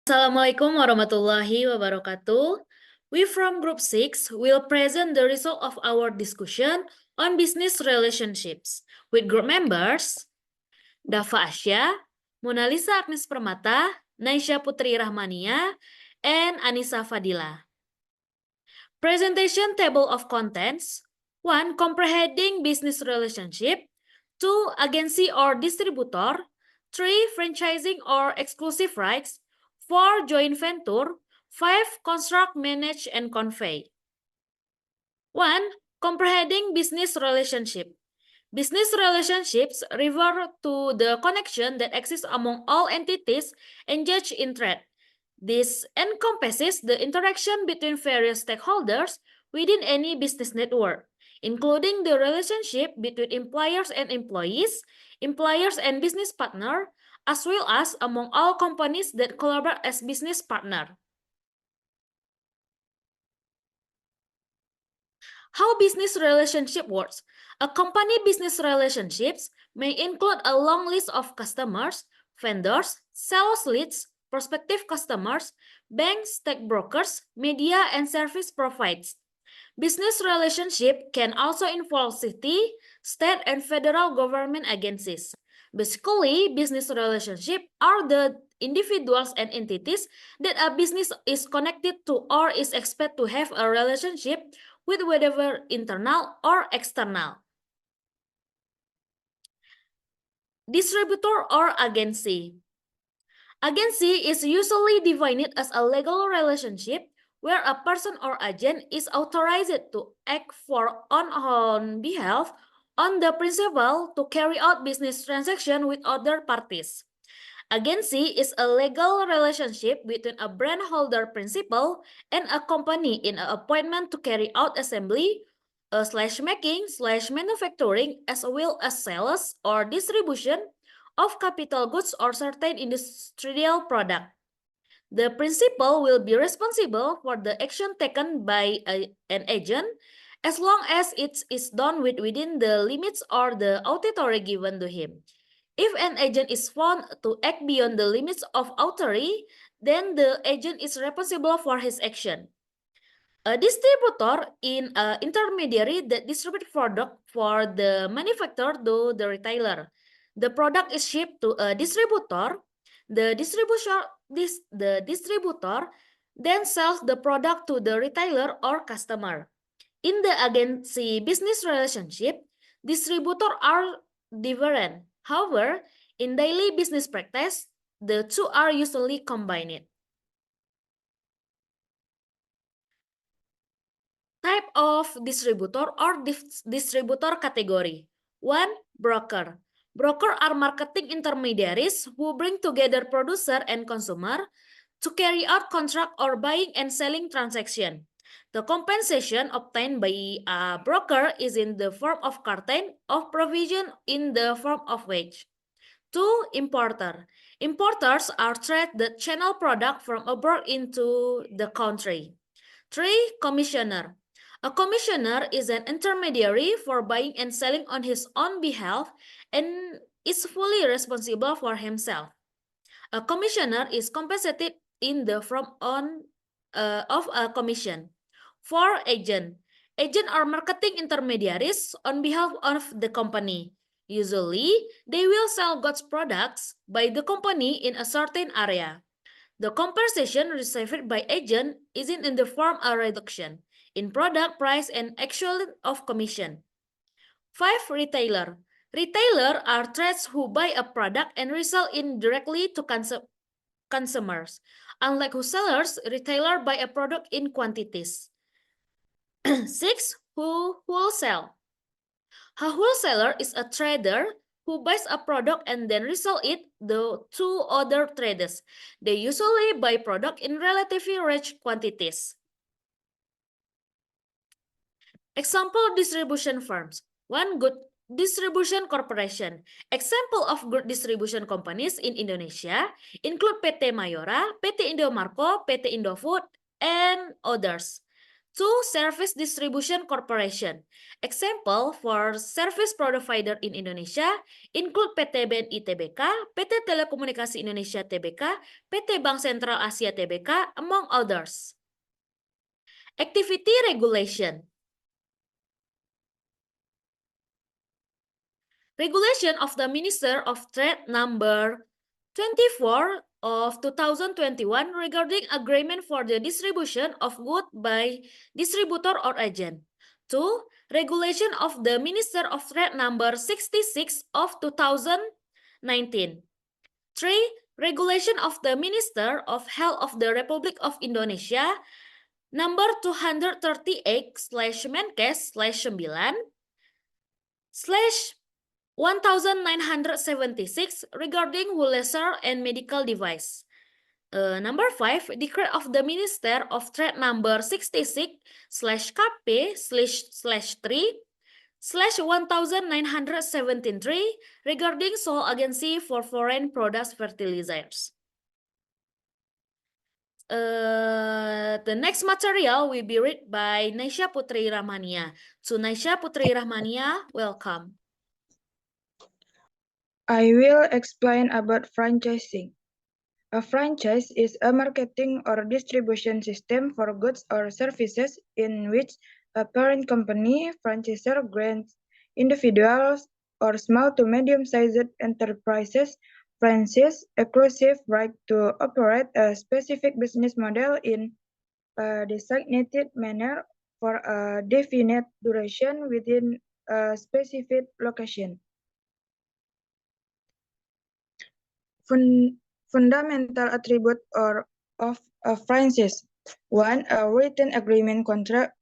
Assalamualaikum warahmatullahi wabarakatuh. We from Group 6 will present the result of our discussion on business relationships with group members Dava Asya, Monalisa Agnes Permata, Naisha Putri Rahmania, and Anissa Fadila. Presentation table of contents. 1. Comprehending business relationship. 2. Agency or distributor. 3. Franchising or exclusive rights. 4. Joint venture. 5. Construct, manage, and convey. 1. Comprehending business relationship. Business relationships refer to the connection that exists among all entities engaged in trade. This encompasses the interaction between various stakeholders within any business network, including the relationship between employers and employees, employers and business partner, as well as among all companies that collaborate as business partner. How business relationship works. A company business relationships may include a long list of customers, vendors, sales leads, prospective customers, banks, stockbrokers, media, and service providers. Business relationship can also involve city, state, and federal government agencies. Basically, business relationship are the individuals and entities that a business is connected to or is expected to have a relationship with, whether internal or external. Distributor or agency. Agency is usually defined as a legal relationship where a person or agent is authorized to act for on behalf on the principal to carry out business transaction with other parties. Agency is a legal relationship between a brand holder principal and a company in an appointment to carry out assembly, slash making, slash manufacturing, as well as sales or distribution of capital goods or certain industrial product. The principal will be responsible for the action taken by an agent as long as it is done within the limits or the authority given to him. If an agent is found to act beyond the limits of authority, then the agent is responsible for his action. A distributor in an intermediary that distributes product for the manufacturer to the retailer. The product is shipped to a distributor. The distributor then sells the product to the retailer or customer. In the agency business relationship, distributors are different. However, in daily business practice, the two are usually combined. Type of distributor or distributor category. 1. Broker. Broker are marketing intermediaries who bring together producer and consumer to carry out contract or buying and selling transaction. The compensation obtained by a broker is in the form of cartain of provision in the form of wage. 2. Importer. Importers are trade that channel product from abroad into the country. 3. Commissioner. A commissioner is an intermediary for buying and selling on his own behalf and is fully responsible for himself. A commissioner is compensated in the form of a commission. 4. Agent. Agents are marketing intermediaries on behalf of the company. Usually, they will sell goods products by the company in a certain area. The compensation received by agent isn't in the form of reduction in product price and actual of commission. 5. Retailer. Retailer are trades who buy a product and resell it directly to consumers. Unlike wholesalers, retailer buy a product in quantities. 6. Wholesale. A wholesaler is a trader who buys a product and then resell it to other traders. They usually buy product in relatively large quantities. Example distribution firms. 1. Good distribution corporation. Example of good distribution companies in Indonesia include PT Mayora, PT Indomarko, PT Indofood, and others. 2. Service Distribution Corporation. Example for service provider in Indonesia include PT BNI Tbk, PT Telekomunikasi Indonesia Tbk, PT Bank Sentral Asia Tbk, among others. Activity Regulation. Regulation of the Minister of Trade number 24 of 2021 regarding agreement for the distribution of goods by distributor or agent. 2. Regulation of the Minister of Trade number 66 of 2019. 3. Regulation of the Minister of Health of the Republic of Indonesia number 238/Menkes/9/1976 regarding Wholesale and medical device. Number 5, Decree of the Minister of Trade number 66/KP/3/1973 regarding sole agency for foreign products fertilizers. The next material will be read by Naisha Putri Rahmania. So Naisha Putri Rahmania, welcome. I will explain about franchising. A franchise is a marketing or distribution system for goods or services in which a parent company, franchisor, grants individuals or small to medium-sized enterprises franchise exclusive right to operate a specific business model in a designated manner for a definite duration within a specific location. Fundamental attribute of a franchise. 1. A written agreement contract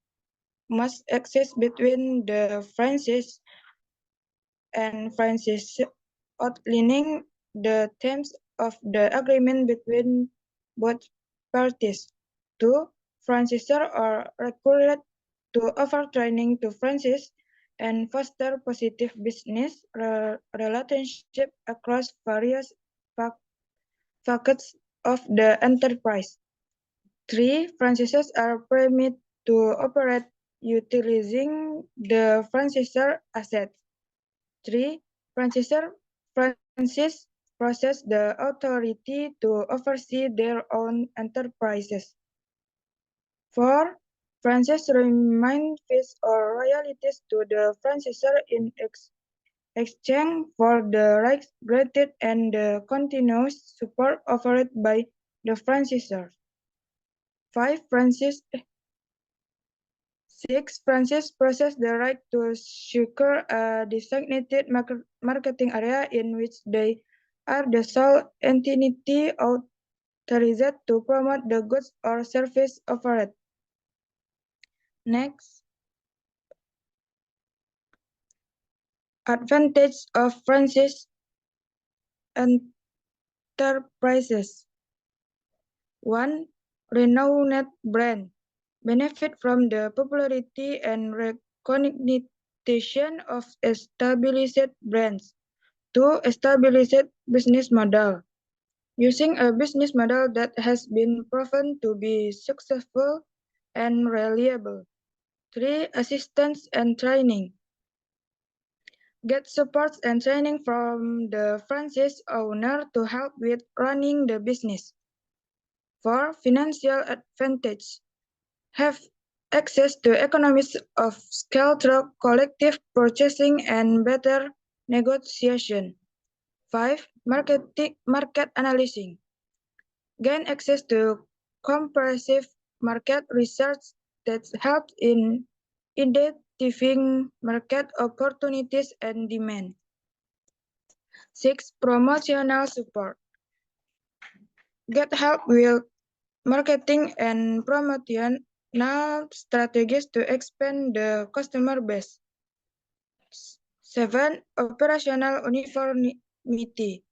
must exist between the franchise and franchisee outlining the terms of the agreement between both parties. 2. Franchisor are required to offer training to franchisees and foster positive business relationship across various facets of the enterprise. 3. Franchises are permitted to operate utilizing the franchisor assets. 3. Franchises possess the authority to oversee their own enterprises. 4. Franchises remain fees or royalties to the franchisor in exchange for the rights granted and the continuous support offered by the franchisor. 6. Franchise possess the right to secure a designated marketing area in which they are the sole entity authorized to promote the goods or service offered. Next, advantage of franchise enterprises. 1. Renowned brand. Benefit from the popularity and recognition of established brands. 2. Established business model. Using a business model that has been proven to be successful and reliable. 3. Assistance and training. Get support and training from the franchise owner to help with running the business. 4. Financial advantage. Have access to economies of scale through collective purchasing and better negotiation. 5. Market analysis. Gain access to comprehensive market research that helps in identifying market opportunities and demand. 6. Promotional support. Get help with marketing and promotional strategies to expand the customer base. 7. Operational uniformity.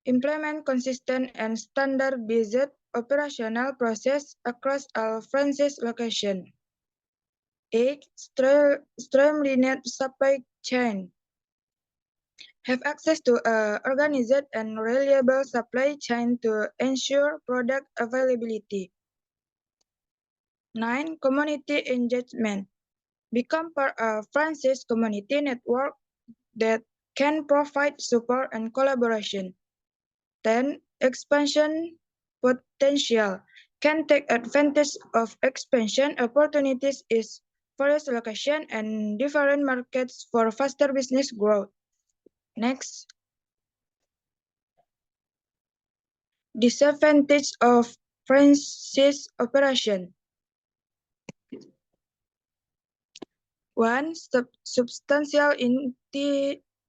Implement consistent and standardized operational process across all franchise locations. 8. Streamlined supply chain. Have access to an organized and reliable supply chain to ensure product availability. 9. Community engagement. Become part of franchise community network that can provide support and collaboration. 10. Expansion potential. Can take advantage of expansion opportunities in various locations and different markets for faster business growth. Next, disadvantage of franchise operation. 1. Substantial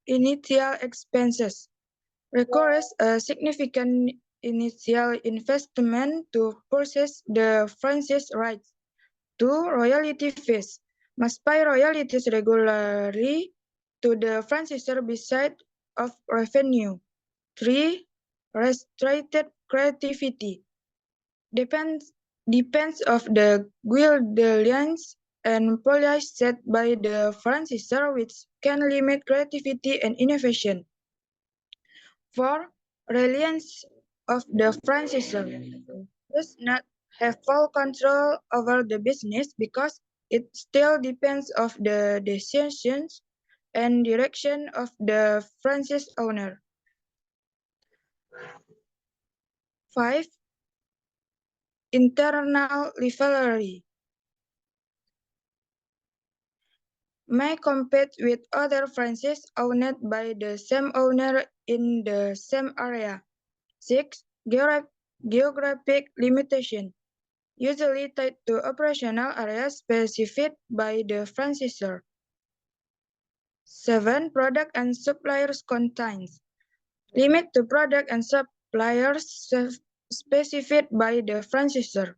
initial expenses. Requires a significant initial investment to purchase the franchise rights. 2. Royalty fees. Must pay royalties regularly to the franchisor beside of revenue. 3. Restricted creativity. Depends of the guidelines and policy set by the franchisor, which can limit creativity and innovation. 4. Reliance of the franchisor does not have full control over the business because it still depends of the decisions and direction of the franchise owner. 5. Internal rivalry may compete with other franchises owned by the same owner in the same area. 6. Geographic limitation, usually tied to operational areas specified by the franchisor. 7. Product and suppliers constraints, limit to product and suppliers specified by the franchisor.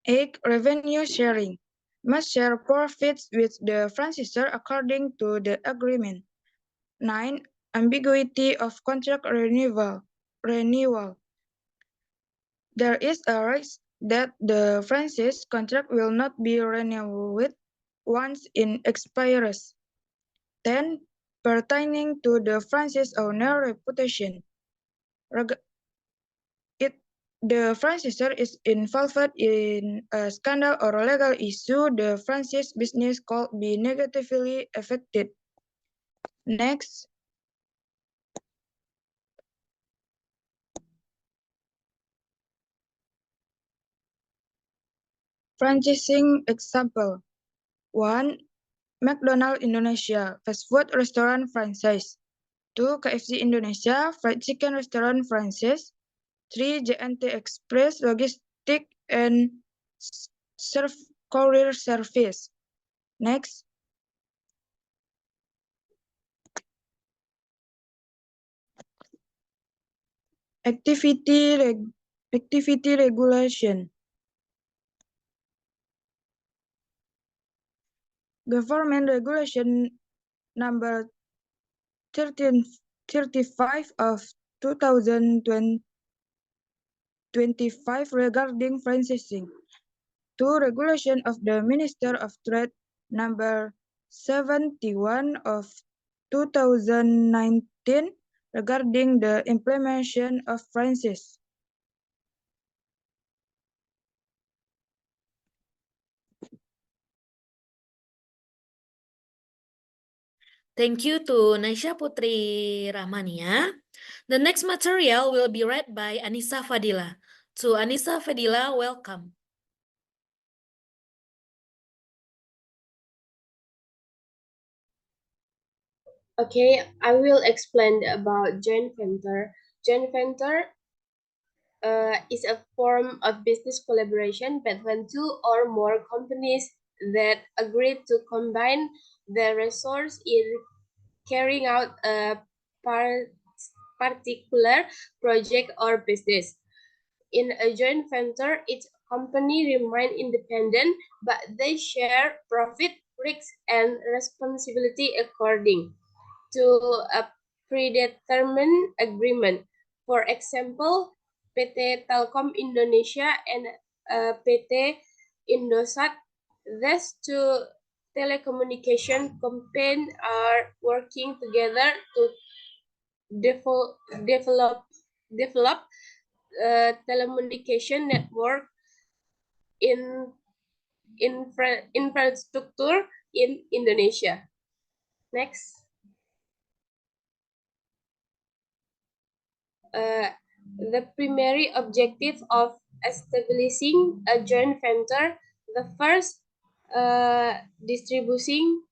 8. Revenue sharing, must share profits with the franchisor according to the agreement. 9. Ambiguity of contract renewal. There is a risk that the franchise contract will not be renewed once it expires. 10. Pertaining to the franchise owner reputation. If the franchisor is involved in a scandal or legal issue, the franchise business could be negatively affected. Next, franchising example. 1. McDonald's Indonesia, fast food restaurant franchise. 2. KFC Indonesia, fried chicken restaurant franchise. 3. J&T Express, logistic and courier service. Next, activity regulation. Government Regulation number 35 of 2025 regarding franchising. 2. Regulation of the Minister of Trade number 71 of 2019 regarding the implementation of franchise. Thank you to Naisha Putri Rahmania. The next material will be read by Anissa Fadila. To Anissa Fadila, welcome. Okay, I will explain about joint venture. Joint venture is a form of business collaboration between two or more companies that agree to combine their resources in carrying out a particular project or business. In a joint venture, each company remain independent, but they share profit, risks, and responsibility according to a predetermined agreement. For example, PT Telkom Indonesia and PT Indosat, these two telecommunication companies are working together to develop telecommunication network in infrastructure in Indonesia. Next. The primary objective of establishing a joint venture, the first, distributing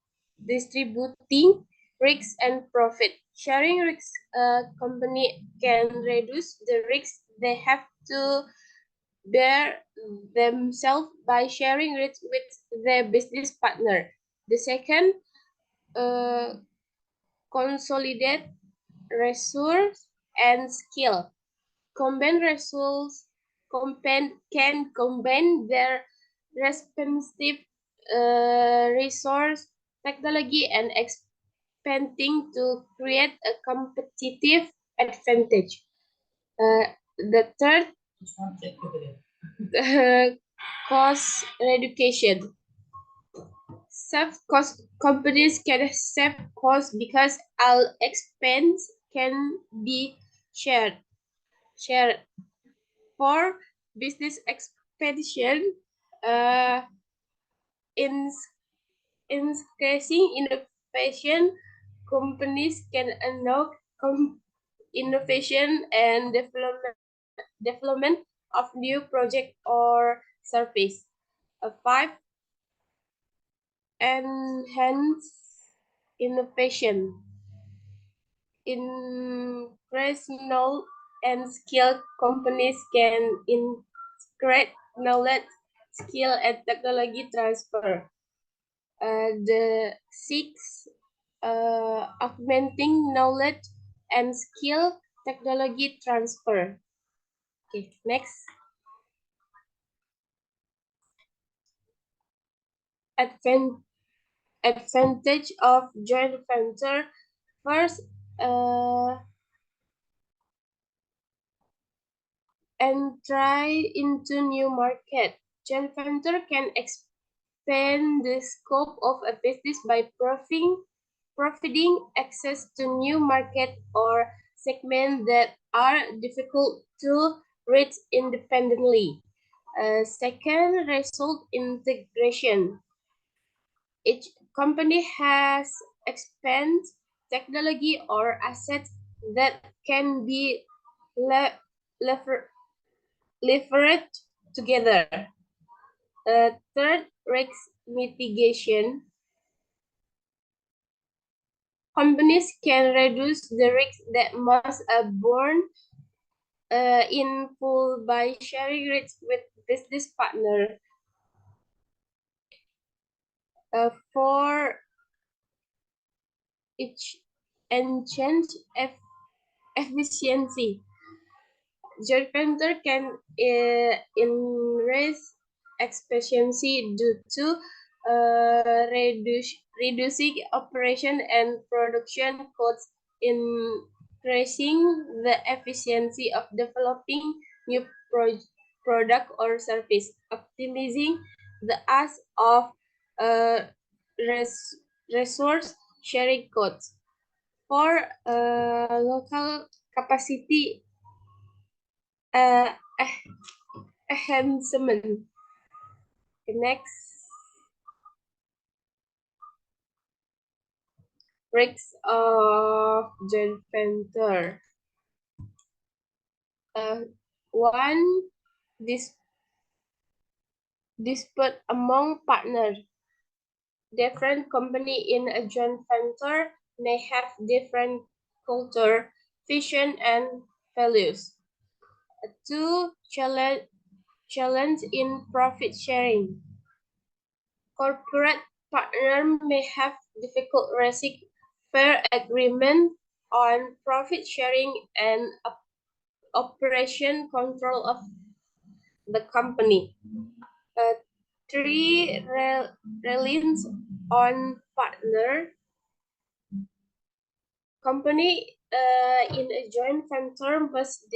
risks and profit. Sharing risks, a company can reduce the risks they have to bear themselves by sharing risks with their business partner. The second, consolidate resource and skill. Can combine their respective resource, technology, and expanding to create a competitive advantage. The third, cost reduction. Companies can save costs because all expense can be shared. For business expansion, in increasing innovation, companies can unlock innovation and development of new project or service. Five, enhance innovation. Increase knowledge and skill, companies can integrate knowledge, skill, and technology transfer. The six, augmenting knowledge and skill, technology transfer. Okay, next. Advantage of joint venture. First, entry into new market. Joint venture can expand the scope of a business by providing access to new market or segments that are difficult to reach independently. Second, result integration. Each company has expand technology or assets that can be leveraged together. Third, risk mitigation. Companies can reduce the risk that must be borne in full by sharing risks with business partner. For each enhance efficiency. Joint venture can increase efficiency due to reducing operation and production costs, increasing the efficiency of developing new product or service, optimizing the use of resource sharing costs. For local capacity enhancement. Next, risks of joint venture. One, dispute among partners. Different company in a joint venture may have different culture, vision, and values. Two, challenge in profit sharing. Corporate partners may have difficult reaching fair agreement on profit sharing and operation control of the company. Three, reliance on partner. Company in a joint venture must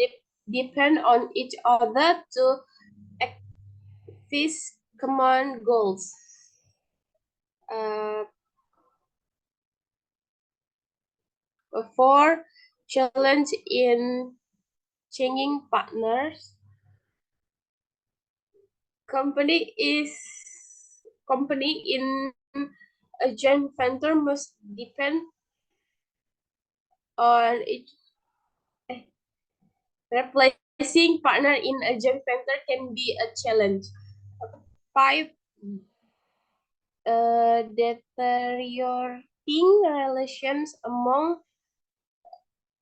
depend on each other to achieve common goals. Four, challenge in changing partners. company in a joint venture must depend on each replacing partner in a joint venture can be a challenge. 5. Deteriorating relations among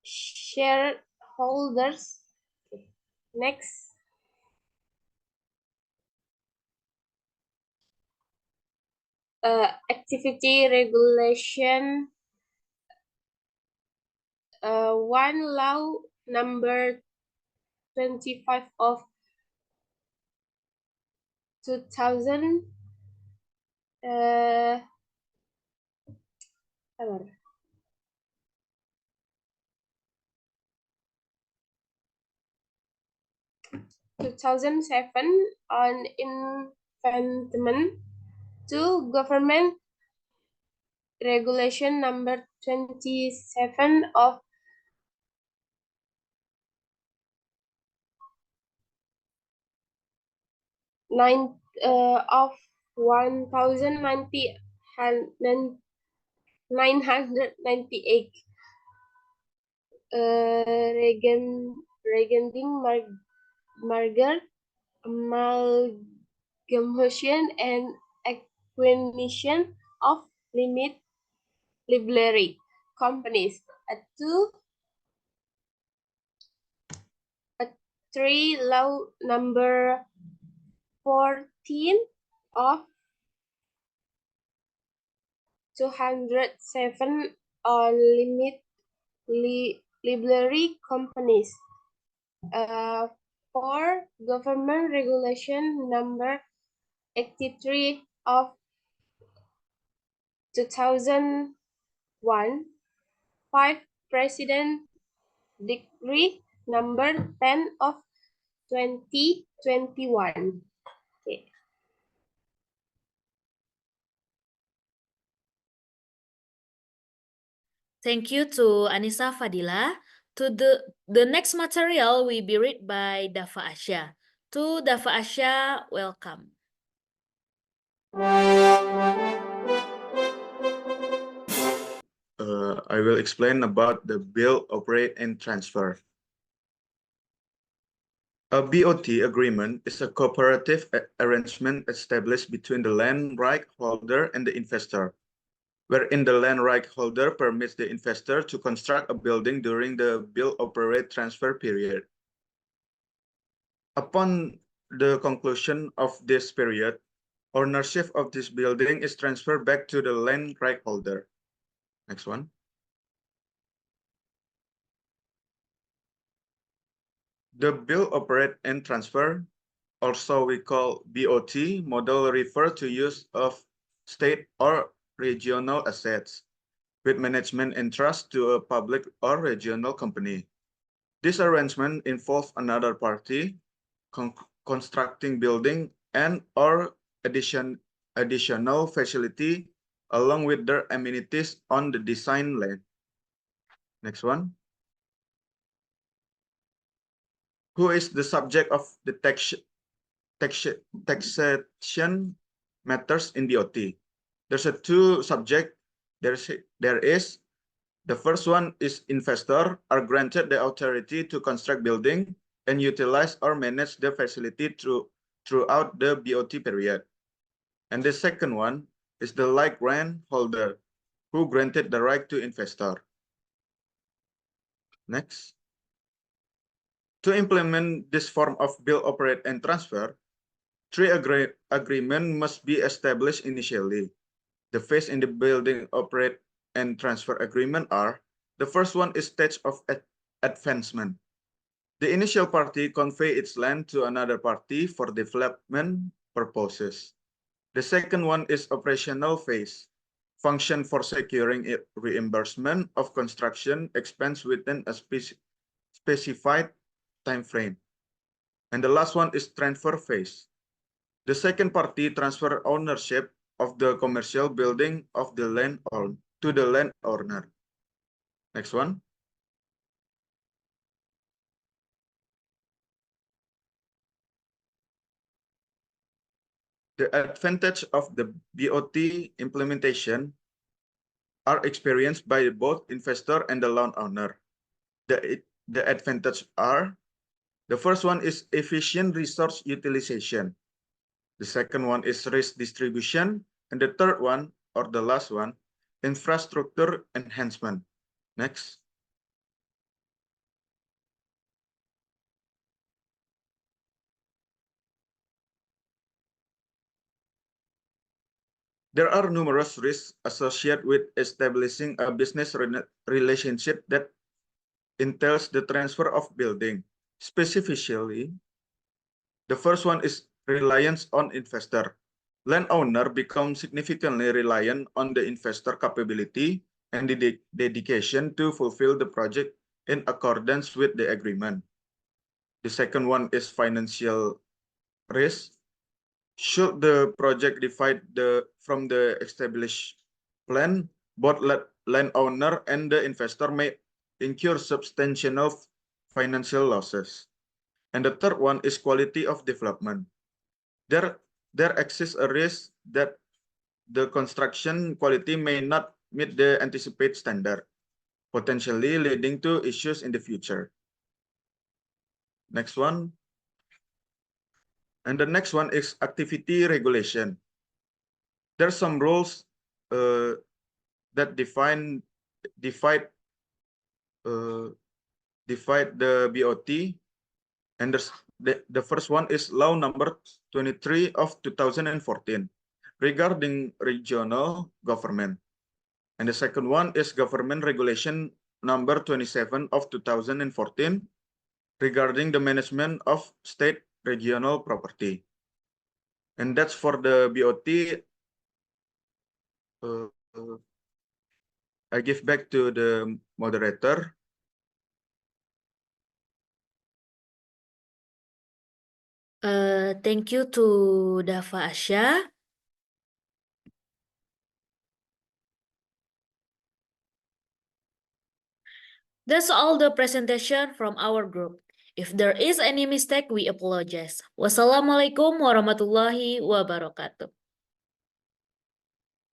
shareholders. Next. Activity regulation. 1 law number 25 of 2000 sabar. 2007 on investment to government regulation number 27 of 1998 regarding merger, amalgamation, and acquisition of library companies. 3 law number 14 of 207 on library companies. 4 government regulation number 83 of 2001. 5 president decree number 10 of 2021. Okay. Thank you to Anissa Fadila. To the next material will be read by Dava Asya. To Dava Asya, welcome. I will explain about the Build, Operate, and Transfer. A BOT agreement is a cooperative arrangement established between the land right holder and the investor, wherein the land right holder permits the investor to construct a building during the Build, Operate, Transfer period. Upon the conclusion of this period, ownership of this building is transferred back to the land right holder. Next one. The Build, Operate, and Transfer, also we call BOT, model refer to use of state or regional assets with management entrust to a public or regional company. This arrangement involves another party constructing building and or additional facility along with their amenities on the design land. Next one. Who is the subject of the taxation matters in BOT? There's a two subject. There is the first one is investor are granted the authority to construct building and utilize or manage the facility throughout the BOT period. And the second one is the like grant holder who granted the right to investor. Next. To implement this form of Build, Operate, and Transfer, three agreements must be established initially. The phase in the Building, Operate, and Transfer agreement are: the first one is stage of advancement. The initial party convey its land to another party for development purposes. The second one is operational phase, function for securing reimbursement of construction expense within a specified time frame. And the last one is transfer phase. The second party transfer ownership of the commercial building of the land to the landowner. Next one. The advantage of the BOT implementation are experienced by both investor and the loan owner. The advantage are, the first one is efficient resource utilization. The second one is risk distribution. And the third one, or the last one, infrastructure enhancement. Next. There are numerous risks associated with establishing a business relationship that entails the transfer of building. Specifically, the first one is reliance on investor. Landowner becomes significantly reliant on the investor capability and the dedication to fulfill the project in accordance with the agreement. The second one is financial risk. Should the project divide from the established plan, both landowner and the investor may incur substantial financial losses. And the third one is quality of development. There exists a risk that the construction quality may not meet the anticipated standard, potentially leading to issues in the future. Next one. And the next one is activity regulation. There's some rules that divide the BOT, and the first one is Law Number 23 of 2014 regarding regional government, and the second one is Government Regulation Number 27 of 2014 regarding the management of state regional property. And that's for the BOT. I give back to the moderator. Thank you to Dava Asha. That's all the presentation from our group. If there is any mistake, we apologize. Wassalamualaikum warahmatullahi wabarakatuh.